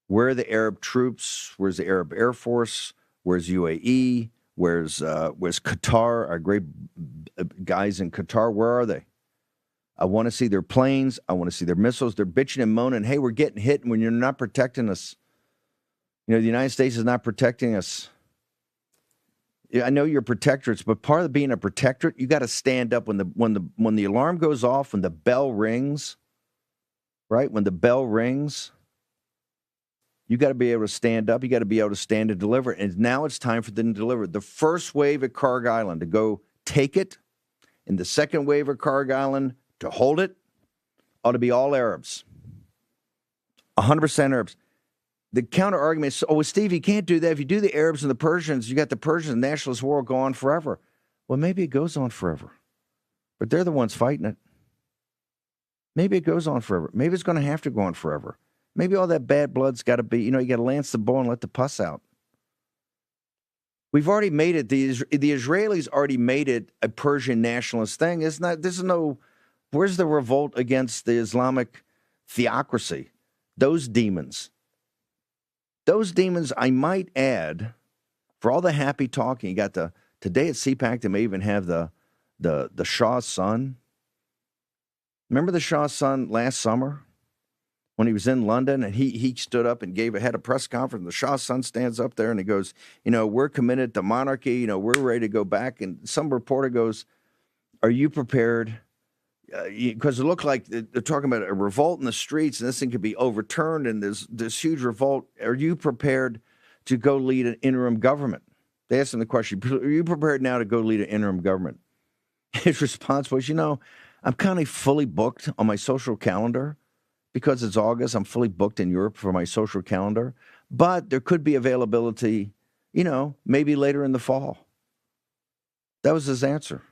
Where are the Arab troops? Where's the Arab Air Force? Where's UAE? Where's Qatar? Our great guys in Qatar, where are they? I want to see their planes. I want to see their missiles. They're bitching and moaning, hey, we're getting hit when you're not protecting us. You know, the United States is not protecting us. I know you're protectorates, but part of being a protectorate, you got to stand up when the alarm goes off, when the bell rings, right? When the bell rings, you got to be able to stand up. You got to be able to stand and deliver. And now it's time for them to deliver. The first wave at Carg Island to go take it, and the second wave at Carg Island to hold it, ought to be all Arabs. 100% Arabs. The counter argument is, well, Steve, you can't do that. If you do the Arabs and the Persians, you got the Persian nationalist war go on forever. Well, maybe it goes on forever. But they're the ones fighting it. Maybe it goes on forever. Maybe it's going to have to go on forever. Maybe all that bad blood's got to be, you got to lance the bull and let the pus out. We've already made it. The Israelis already made it a Persian nationalist thing. Where's the revolt against the Islamic theocracy? Those demons, I might add, for all the happy talking, you got today at CPAC, they may even have the Shah's son. Remember the Shah's son last summer when he was in London and he stood up and had a press conference. The Shah's son stands up there and he goes, we're committed to monarchy. We're ready to go back. And some reporter goes, are you prepared? Because it looked like they're talking about a revolt in the streets and this thing could be overturned and there's this huge revolt. Are you prepared to go lead an interim government? They asked him the question, are you prepared now to go lead an interim government? His response was, I'm kind of fully booked on my social calendar because it's August. I'm fully booked in Europe for my social calendar, but there could be availability, maybe later in the fall. That was his answer.